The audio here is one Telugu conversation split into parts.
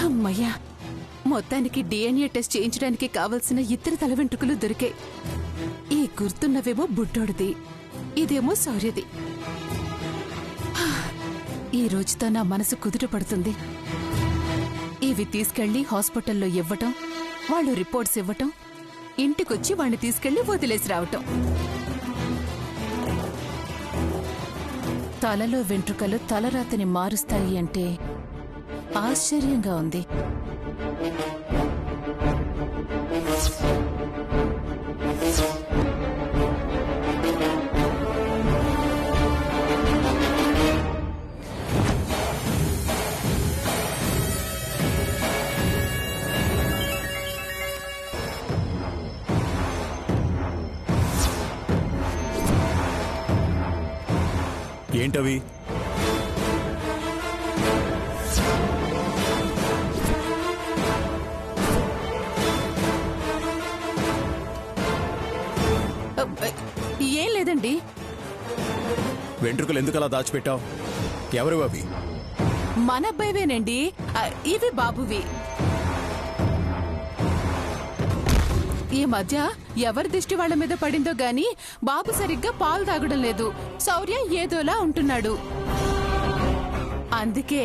అమ్మయ్యా, మొత్తానికి డిఎన్ఏ టెస్ట్ చేయించడానికి కావలసిన ఇద్దరు తల వెంట్రుకలు దొరికాయి. ఈ గుర్తున్నవేమో బుడ్డోడిది, ఇదేమో శౌర్యది. ఈ రోజుతో నా మనసు కుదుట పడుతుంది. ఇవి తీసుకెళ్లి హాస్పిటల్లో ఇవ్వటం, వాళ్ళు రిపోర్ట్స్ ఇవ్వటం, ఇంటికొచ్చి వాణ్ణి తీసుకెళ్లి వదిలేసి రావటం. తలలో వెంట్రుకలు తలరాతని మారుస్తాయి అంటే ఆశ్చర్యంగా ఉంది. ఏంటవి? ఏం లేదండి. వెంట్రుకలు ఎందుకలా దాచిపెట్టావు? ఎవరు అవి? మన అబ్బాయివేనండి. ఇవి బాబువి. ఈ మధ్య ఎవరి దృష్టి వాళ్ల మీద పడిందో గాని బాబు సరిగ్గా పాలు తాగడం లేదు. శౌర్య ఏదోలా ఉంటున్నాడు. అందుకే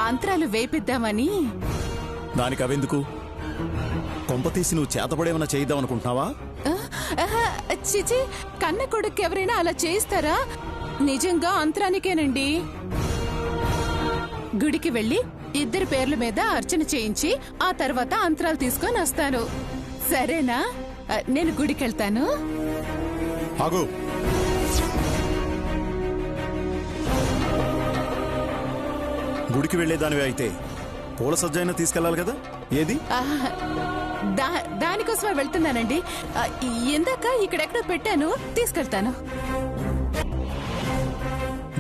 అంతరాలు వేపిద్దామని. దానికి అవెందుకు? కొంపతీసి నువ్వు చేతపడేమన్నా చేయిద్దామనుకుంటున్నావా? చిచి, కన్న కొడుకు ఎవరైనా అలా చేయిస్తారా? నిజంగా అంతరానికేనండి. గుడికి వెళ్లి ఇద్దరి పేర్ల మీద అర్చన చేయించి ఆ తర్వాత అంతరాలు తీసుకొని వస్తాను. సరేనా? నేను గుడికెళ్తాను. ఆగు. గుడికి వెళ్లేదానివే అయితే పూల సజ్జైనా తీసుకెళ్లాలి కదా. ఏది? దానికోసమే వెళ్తున్నానండి. ఇందాక ఇక్కడెక్కడో పెట్టాను, తీసుకెళ్తాను.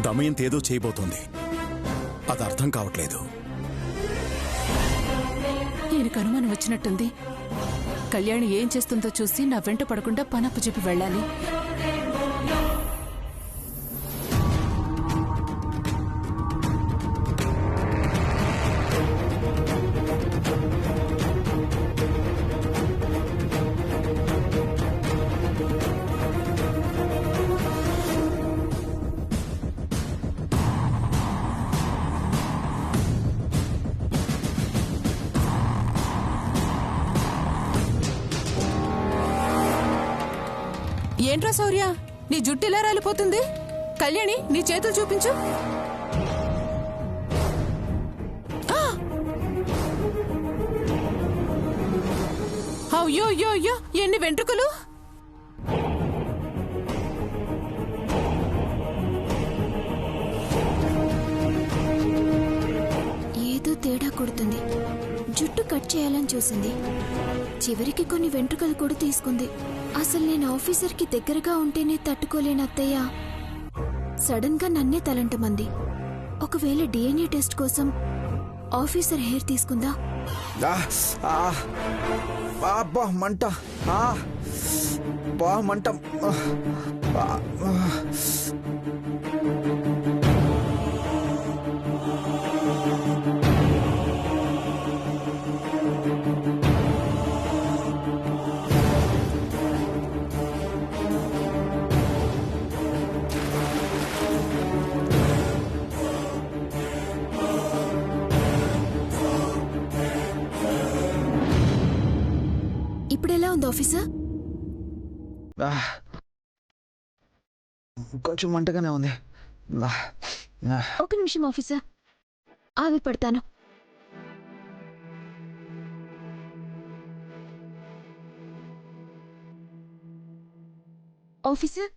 దమయంతి ఏదో చేయబోతోంది, అది అర్థం కావట్లేదు. ఈయనకు అనుమానం వచ్చినట్టుంది. కళ్యాణి ఏం చేస్తుందో చూసి నా వెంట పడకుండా పనప్పు చెప్పి వెళ్ళాలి. ఏంట్రా శౌర్య, నీ జుట్టు ఇలా రాలిపోతుంది? కళ్యాణి, నీ చేతులు చూపించు. అయ్యో అయ్యో అయ్యో, ఎన్ని వెంట్రుకలు! ఏదో తేడా కొడుతుంది. జుట్టు కట్ చేయాలని చూసింది, చివరికి కొన్ని వెంట్రుకలు కూడా తీసుకుంది. అసలు నేను ఆఫీసర్కి దగ్గరగా ఉంటేనే తట్టుకోలేని అత్తయ్య సడన్ గా నన్నే తలంటమంది. ఒకవేళ డిఎన్ఏ టెస్ట్ కోసం ఆఫీసర్ హెయిర్ తీసుకుందా? మంట, మంట. ఇప్పుడెలా ఉంది ఆఫీసర్? కొంచెం మంటగానే ఉంది. ఒక నిమిషం ఆఫీసర్, ఆవి పడతాను. ఆఫీసర్,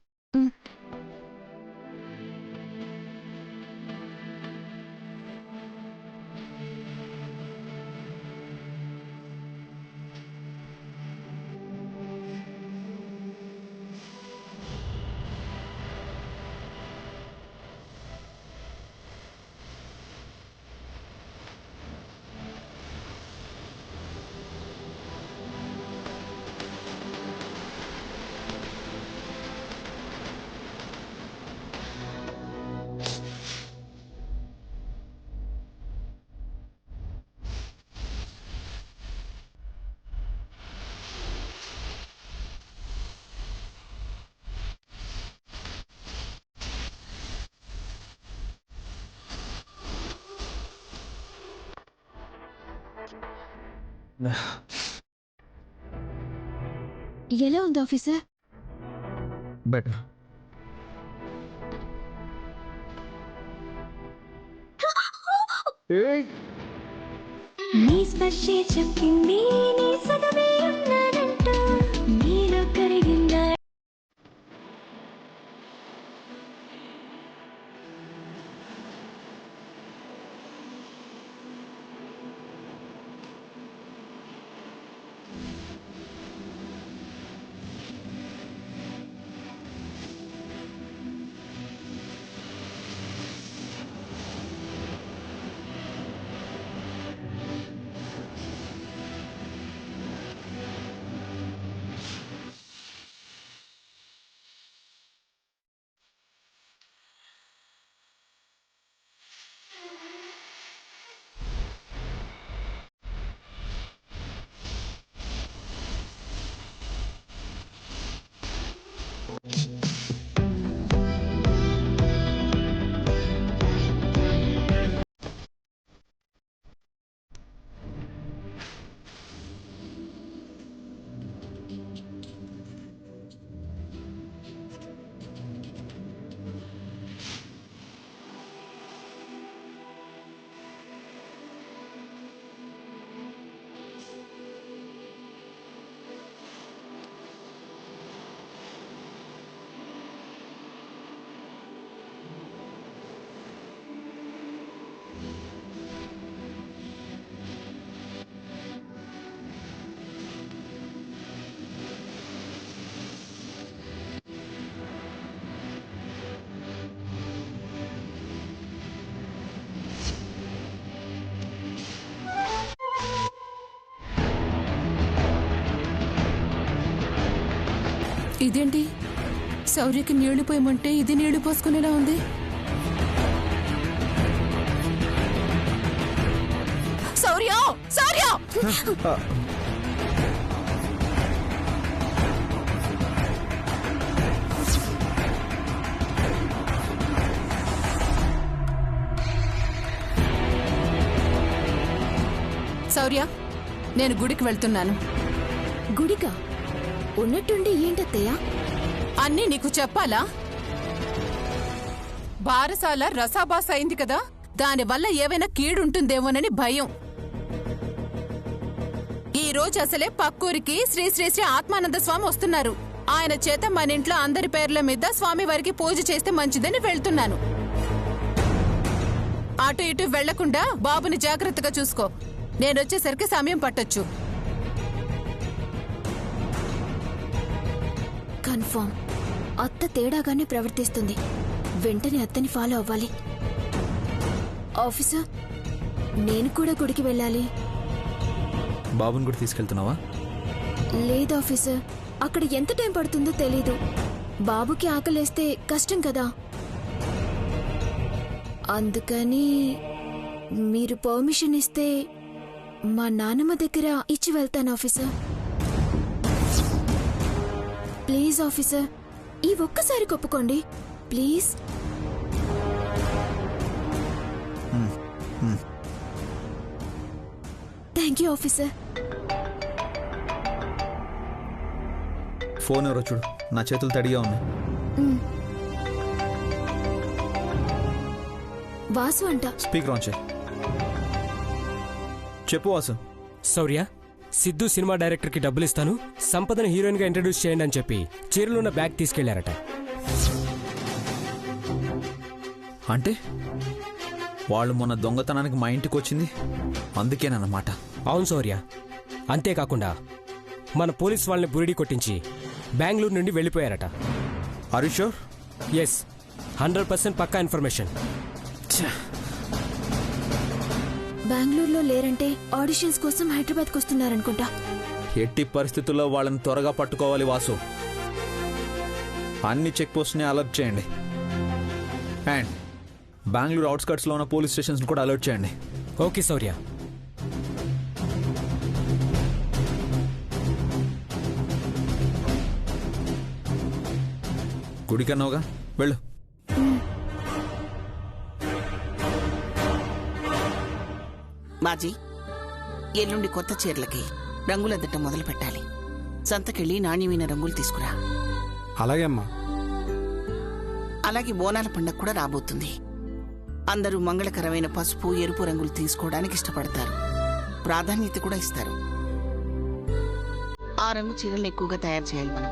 ఎలా ఉంది ఆఫీసర్? బెటర్. నీ స్పర్శే చెప్పింది నీ సగమే ఉన్నానంటూ నీలో కరిగిందా. ఇదేంటి, శౌర్యకి నీళ్లు పోయమంటే ఇది నీళ్లు పోసుకునేలా ఉంది. శౌర్య, శౌర్య! శౌర్య, నేను గుడికి వెళ్తున్నాను. గుడికా? ఉన్నట్టుండి ఏంటత్తయ్య? అన్నీ నీకు చెప్పాలా? బారసాల రసాబాస్ అయింది కదా, దానివల్ల ఏవైనా కీడుంటుందేమోనని భయం. ఈ రోజు అసలే పక్కూరికి శ్రీ శ్రీ శ్రీ ఆత్మానంద స్వామి వస్తున్నారు. ఆయన చేత మన ఇంట్లో అందరి పేర్ల మీద స్వామి వారికి పూజ చేస్తే మంచిదని వెళ్తున్నాను. అటు ఇటు వెళ్లకుండా బాబుని జాగ్రత్తగా చూసుకో. నేనొచ్చేసరికి సమయం పట్టొచ్చు. కన్ఫర్మ్ అత్త తేడాగానే ప్రవర్తిస్తుంది. వెంటనే అత్తని ఫాలో అవ్వాలి. ఆఫీసర్, నేను కూడా గుడికి వెళ్ళాలి. బాబుని కూడా తీసుకెళ్తున్నావా? లేదు ఆఫీసర్, అక్కడ ఎంత టైం పడుతుందో తెలీదు. బాబుకి ఆకలేస్తే కష్టం కదా. అందుకని మీరు పర్మిషన్ ఇస్తే మా నాన్నమ్మ దగ్గర ఇచ్చి వెళ్తాను ఆఫీసర్. ప్లీజ్ ఆఫీసర్, ఈ ఒక్కసారి ఒప్పుకోండి please. Thank you officer. Phone ఎవరో చూడు, నా చేతులు తడిగా ఉన్నాయి. వాసు అంట. స్పీకర్ ఆన్ చేయి. చెప్పు వాసు. శౌర్య, సిద్ధు సినిమా డైరెక్టర్ కి డబ్బులు ఇస్తాను, సంపదను హీరోయిన్ గా ఇంట్రడ్యూస్ చేయండి అని చెప్పి చీరలో ఉన్న బ్యాగ్ తీసుకెళ్లారట. అంటే వాళ్ళు మొన్న దొంగతనానికి మా ఇంటికి వచ్చింది అందుకేనన్నమాట. అవును శౌర్య, అంతేకాకుండా మన పోలీస్ వాళ్ళని బురిడి కొట్టించి బెంగళూరు నుండి వెళ్ళిపోయారట. Are you sure? ఎస్, 100% పక్కా ఇన్ఫర్మేషన్. బెంగళూరులో లేరంటే ఆడిషన్స్ కోసం హైదరాబాద్కి వస్తున్నారనుకుంటా. ఎట్టి పరిస్థితుల్లో వాళ్ళని త్వరగా పట్టుకోవాలి వాసు. అన్ని చెక్ పోస్ట్ని అలర్ట్ చేయండి. అండ్ బెంగళూరు అవుట్స్కట్స్లో ఉన్న పోలీస్ స్టేషన్స్ కూడా అలర్ట్ చేయండి. ఓకే శౌర్య. గుడికన్నావుగా, వెళ్ళు. బాజీ, ఎల్లుండి కొత్త చీరలకి రంగులద్దటం మొదలు పెట్టాలి. సంతకెళ్ళి నాణ్యమైన రంగులు తీసుకురా. అలాగే అమ్మా. అలాగే బోనాల పండగ కూడా రాబోతుంది. అందరూ మంగళకరమైన పసుపు, ఎరుపు రంగులు తీసుకోవడానికి ఇష్టపడతారు, ప్రాధాన్యత కూడా ఇస్తారు. ఆ రంగు చీరలను ఎక్కువగా తయారు చేయాలి మనం.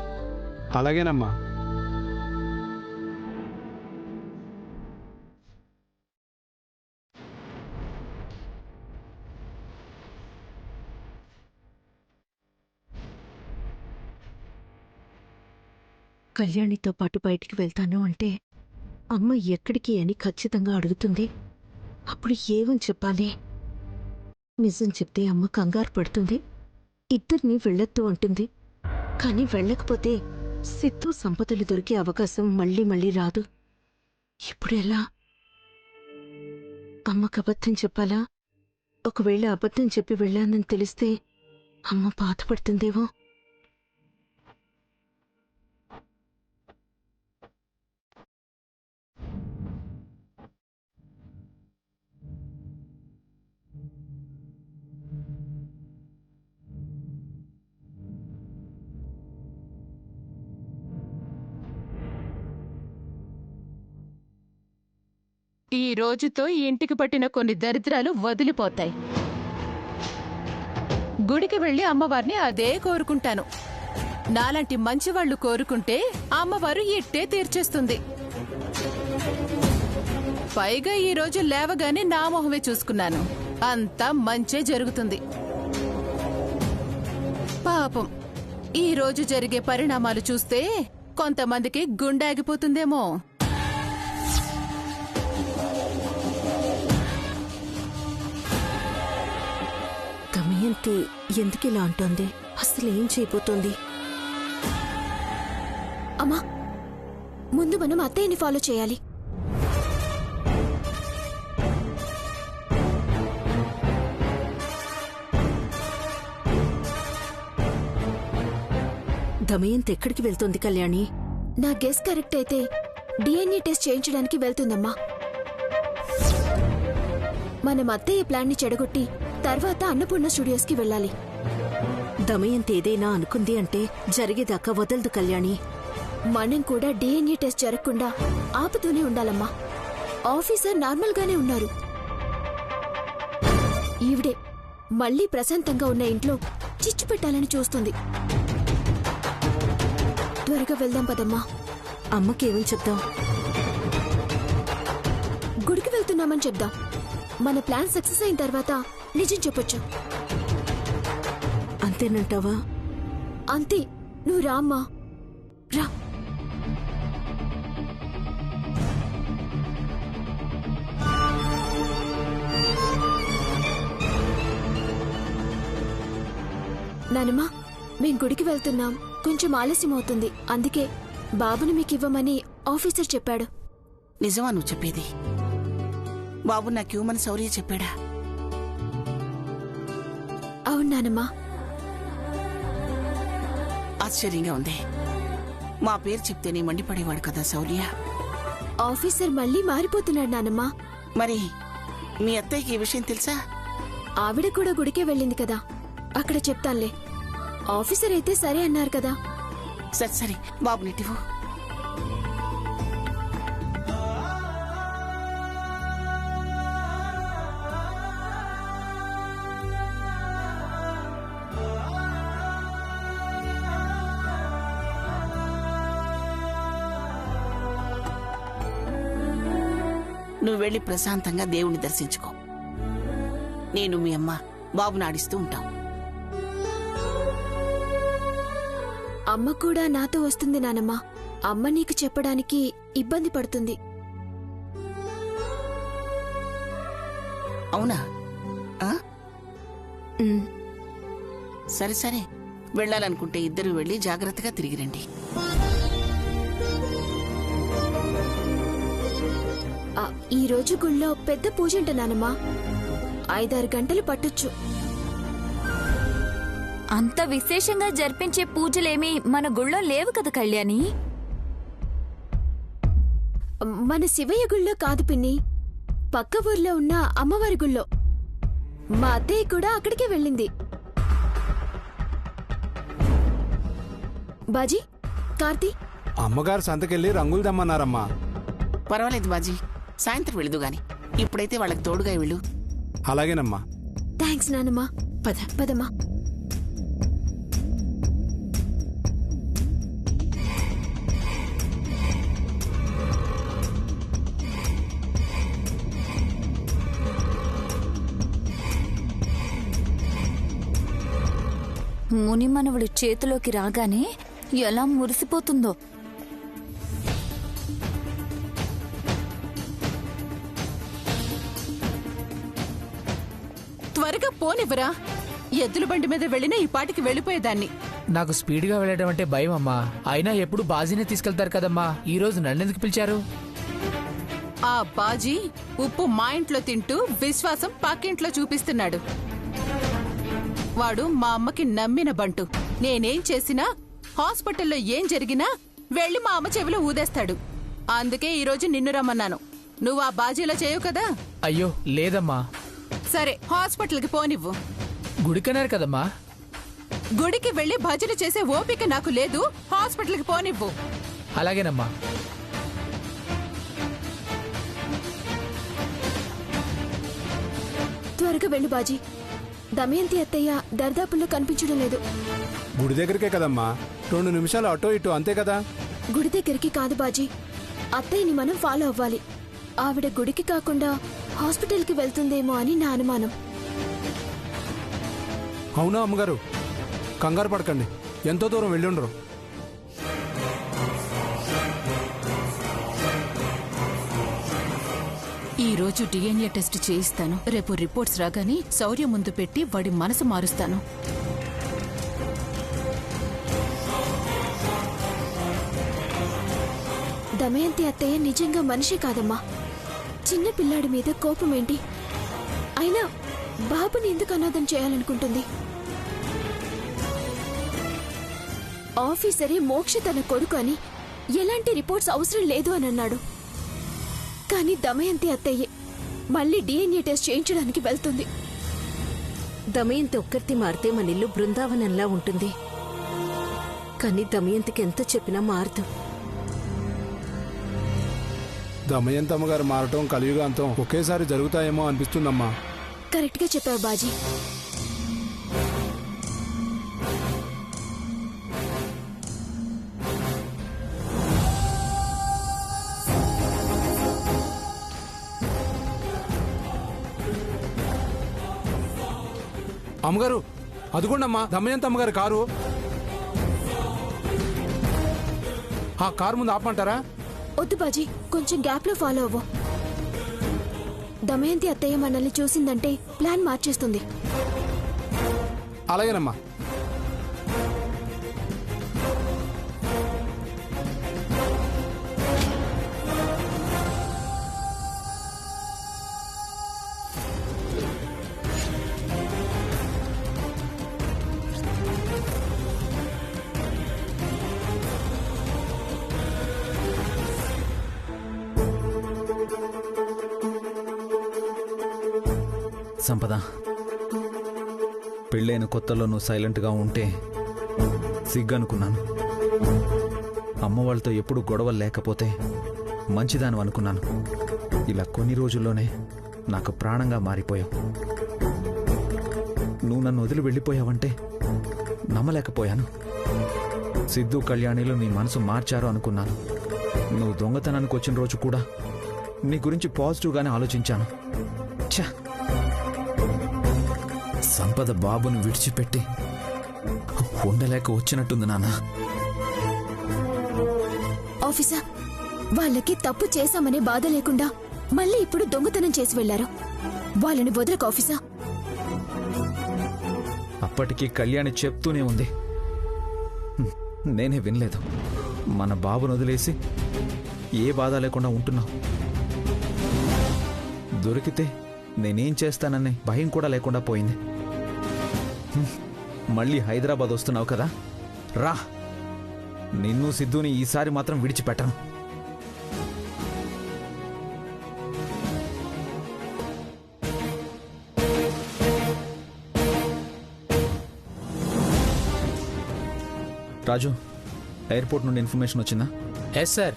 అలాగేనమ్మా. కళ్యాణితో పాటు బయటికి వెళ్తాను అంటే అమ్మ ఎక్కడికి అని ఖచ్చితంగా అడుగుతుంది. అప్పుడు ఏమని చెప్పాలి? నిజం చెప్తే అమ్మ కంగారు పడుతుంది, ఇద్దరిని వెళ్ళొద్దు అంటుంది. కానీ వెళ్ళకపోతే సిద్ధు సంపదలు దొరికే అవకాశం మళ్ళీ మళ్ళీ రాదు. ఇప్పుడు ఎలా? అమ్మకు అబద్ధం చెప్పాలా? ఒకవేళ అబద్ధం చెప్పి వెళ్ళానని తెలిస్తే అమ్మ బాధపడుతుందేమో. ఈ రోజుతో ఈ ఇంటికి పట్టిన కొన్ని దరిద్రాలు వదిలిపోతాయి. గుడికి వెళ్లి అమ్మవారిని అదే కోరుకుంటాను. నాలాంటి మంచివాళ్లు కోరుకుంటే అమ్మవారు ఇట్టే తీర్చేస్తుంది. పైగా ఈ రోజు లేవగానే నా మొహమే చూసుకున్నాను, అంతా మంచే జరుగుతుంది. పాపం ఈ రోజు జరిగే పరిణామాలు చూస్తే కొంతమందికి గుండె ఆగిపోతుందేమో. దమయంతి ఎందుకిలా అంటోంది? అసలు ఏం చేయబోతోంది? అమ్మా, ముందు మనం అత్తయ్యని ఫాలో చేయాలి. దమయంతి ఎక్కడికి వెళ్తోంది కళ్యాణి? నా గెస్ కరెక్ట్ అయితే డిఎన్ఏ టెస్ట్ చేయించడానికి వెళ్తుందమ్మా. మనం అత్తయ్య ప్లాన్ ని చెడగొట్టి తర్వాత అన్నపూర్ణ స్టూడియోస్ కి వెళ్ళాలి. దమయంతి ఏదైనా అనుకుంది అంటే జరిగేదాకా వదలదు కళ్యాణి. మనం కూడా డిఎన్ఏ టెస్ట్ జరగకుండా ఆపుతూనే ఉండాలమ్మా. ఆఫీసర్ నార్మల్ గానే ఉన్నారు. ఈవిడే మళ్ళీ ప్రశాంతంగా ఉన్న ఇంట్లో చిచ్చు పెట్టాలని చూస్తుంది. త్వరగా వెళ్దాం పదమ్మా. అమ్మకేమని చెప్దాం? గుడికి వెళ్తున్నామని చెప్దాం. మన ప్లాన్ సక్సెస్ అయిన తర్వాత నిజం చెప్పొచ్చు. అంతేనంటావా? అంతే. నువ్వు రామ్మా, రా. నానమ్మా, మేం గుడికి వెళ్తున్నాం. కొంచెం ఆలస్యం అవుతుంది. అందుకే బాబుని మీకు ఇవ్వమని ఆఫీసర్ చెప్పాడు. నిజమా నువ్వు చెప్పేది? బాబు నాకివ్వమని శౌర్య చెప్పాడా? అవును నానమ్మా. ఆశ్చర్యంగా ఉంది. మా పేరు చెప్తేనే మండిపడేవాడు కదా శౌర్య. ఆఫీసర్ మళ్ళీ మారిపోతున్నాడు నానమ్మా. మరి మీ అత్తయ్యకి ఈ విషయం తెలుసా? ఆవిడ కూడా గుడికే వెళ్ళింది కదా, అక్కడ చెప్తానులే. ఆఫీసర్ అయితే సరే అన్నారు కదా. సరే సరే, బాబు నెట్టివు. నువ్వు వెళ్ళి ప్రశాంతంగా దేవుణ్ణి దర్శించుకో. నేను మీ అమ్మ బాబుని ఆడిస్తూ ఉంటాం. అమ్మ కూడా నాతో వస్తుంది నానమ్మా. అమ్మ నీకు చెప్పడానికి ఇబ్బంది పడుతుంది. అవునా? సరే సరే, వెళ్ళాలనుకుంటే ఇద్దరు వెళ్ళి జాగ్రత్తగా తిరిగి రండి. ఈ రోజు గుళ్ళో పెద్ద పూజ అంట నానమ్మా. 5-6 గంటలు పట్టొచ్చు. అంత విశేషంగా జరిపించే పూజలేమీ మన గుళ్ళో లేవు కదా కళ్యాణి. మన శివయ్య గుళ్ళో కాదు పిన్ని, పక్క ఊర్లో ఉన్న అమ్మవారి గుళ్ళో. మా అత్తయ్య కూడా అక్కడికే వెళ్ళింది. బాజీ, కార్తీ, అమ్మగారు సంతకెళ్ళి రంగులు దమ్మన్నారమ్మా. పర్వాలేదు బాజీ, సాయంత్రం వెళదు గాని ఇప్పుడైతే వాళ్ళకి తోడుగా వెళ్ళు. అలాగేనమ్మా. థ్యాంక్స్ నానమ్మా. పదమ్మా. మునిమనవుడు చేతిలోకి రాగానే ఎలా మురిసిపోతుందో. త్వరగా పోనివ్వరా. ఎద్దుల బండి మీద వెళ్ళినా ఈ పాటికి వెళ్ళిపోయేదాన్ని. నాకు స్పీడ్గా వెళ్ళడం అంటే భయం అమ్మా. అయినా ఎప్పుడు బాజీనే తీసుకెళ్తారు కదమ్మా, ఈ రోజు నన్నెందుకు పిలిచారు? ఆ బాజీ ఉప్పు మా ఇంట్లో తింటూ విశ్వాసం పక్కింట్లో చూపిస్తున్నాడు. వాడు మా అమ్మకి నమ్మిన బంటు. నేనేం చేసినా, హాస్పిటల్లో ఏం జరిగినా వెళ్ళి మా అమ్మ చెవిలో ఊదేస్తాడు. అందుకే ఈరోజు నిన్ను రమ్మన్నాను. నువ్వు ఆ బాజీలో చేయవు కదా. అయ్యో లేదమ్మా. సరే, హాస్పిటల్కి పోనివ్వు. గుడికన్నారు కదమ్మా. గుడికి వెళ్లి భజన చేసే ఓపిక నాకు లేదు. హాస్పిటల్కి పోనివ్వు. అలాగేనమ్మా. త్వరగా వెళ్ళు బాజీ. దమయంతి అత్తయ్య దర్దాపుల్లో కనిపించడం లేదు. గుడి దగ్గరికే కదమ్మా, 2 నిమిషాలు అటో ఇటో అంతే కదా. గుడి దగ్గరికి కాదు బాజీ, అత్తయ్యని మనం ఫాలో అవ్వాలి. ఆవిడ గుడికి కాకుండా హాస్పిటల్కి వెళ్తుందేమో అని నా అనుమానం. అవునా అమ్మగారు? కంగారు పడకండి, ఎంతో దూరం వెళ్ళుండ్రు. ఈ రోజు డిఎన్ఏ టెస్ట్ చేయిస్తాను. రేపు రిపోర్ట్స్ రాగానే శౌర్య ముందు పెట్టి వాడి మనసు మారుస్తాను. దమయంతి అత్తయ్య నిజంగా మనిషి కాదమ్మా. చిన్న పిల్లాడి మీద కోపం ఏంటి? అయినా బాబుని ఎందుకు అనాథం చేయాలనుకుంటుంది? ఆఫీసరే మోక్ష తన కొడుకు అని ఎలాంటి రిపోర్ట్స్ అవసరం లేదు అని అన్నాడు. కానీ దమయంతి అత్తయ్యే మళ్ళీ డిఎన్ఏ టెస్ట్ చేయించడానికి వెళ్తుంది. దమయంతి ఒక్కరితి మారితే మన ఇల్లు బృందావనంలా ఉంటుంది. కానీ దమయంతికి ఎంత చెప్పినా మారదు. దమయంతి అమ్మగారు మారటం కలియుగాంతం ఒకేసారి జరుగుతాయేమో అనిపిస్తుందమ్మా. కరెక్ట్ గా చెప్పావు బాజీ. అమ్మగారు, అదిగోండమ్మా దమయంతి అమ్మగారు కారు. ఆ కారు ముందు ఆపమంటారా? వద్దు బాజీ, కొంచెం గ్యాప్ లో ఫాలో అవ్వు. దమయంతి అత్తయ్య మనల్ని చూసిందంటే ప్లాన్ మార్చేస్తుంది. అలాగేనమ్మా. సంపద, పెళ్ళైన కొత్తలో నువ్వు సైలెంట్గా ఉంటే సిగ్గనుకున్నాను. అమ్మ వాళ్ళతో ఎప్పుడు గొడవలు లేకపోతే మంచిదాను అనుకున్నాను. ఇలా కొన్ని రోజుల్లోనే నాకు ప్రాణంగా మారిపోయావు. నువ్వు నన్ను వదిలి వెళ్ళిపోయావంటే నమ్మలేకపోయాను. సిద్ధు, కళ్యాణిలో నీ మనసు మార్చారు అనుకున్నాను. నువ్వు దొంగతనానికి వచ్చిన రోజు కూడా నీ గురించి పాజిటివ్గానే ఆలోచించాను. ఛా, సంపద బాబును విడిచిపెట్టి ఉండలేక వచ్చినట్టుంది నాన్న. ఆఫీసర్, వాళ్ళకి తప్పు చేశామనే బాధ లేకుండా మళ్ళీ ఇప్పుడు దొంగతనం చేసి వెళ్లారు. వాళ్ళని వదలకు ఆఫీసర్. అప్పటికీ కళ్యాణి చెప్తూనే ఉంది. నేనే వినలేదు. మన బాబును వదిలేసి ఏ బాధ లేకుండా ఉంటున్నావు. దొరికితే నేనేం చేస్తాననే భయం కూడా లేకుండా పోయింది. మళ్ళీ హైదరాబాద్ వస్తున్నావు కదా, రా. నిన్ను సిద్ధుని ఈసారి మాత్రం విడిచిపెట్టను. రాజు, ఎయిర్పోర్ట్ నుండి ఇన్ఫర్మేషన్ వచ్చిందా? ఎస్ సార్,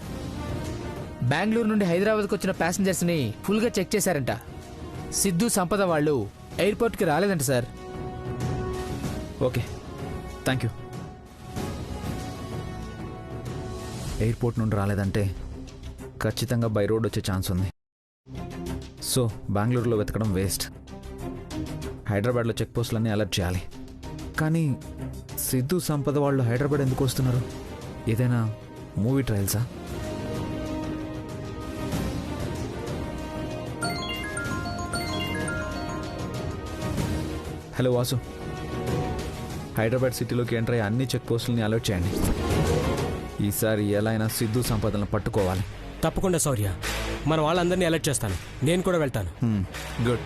బెంగళూరు నుండి హైదరాబాద్కి వచ్చిన ప్యాసింజర్స్ని ఫుల్గా చెక్ చేశారంట. సిద్ధు సంపద వాళ్ళు ఎయిర్పోర్ట్కి రాలేదంట sir. Okay, thank you. Airport నుండి రాలేదంటే ఖచ్చితంగా బై రోడ్ వచ్చే ఛాన్స్ ఉంది. సో బెంగళూరులో వెతకడం వేస్ట్. హైదరాబాద్లో చెక్ పోస్టులన్నీ అలర్ట్ చేయాలి. కానీ సిద్ధు సంపద వాళ్ళు హైదరాబాద్ ఎందుకు వస్తున్నారు? ఏదైనా మూవీ ట్రయల్సా? హలో వాసు, హైదరాబాద్ సిటీలోకి ఎంటర్ అయ్యే అన్ని చెక్ పోస్టులని అలర్ట్ చేయండి. ఈసారి ఎలా అయినా సిద్ధు సంపదలను పట్టుకోవాలి. తప్పకుండా శౌర్య, మన వాళ్ళందరినీ అలర్ట్ చేస్తాను. నేను కూడా వెళ్తాను. గుడ్.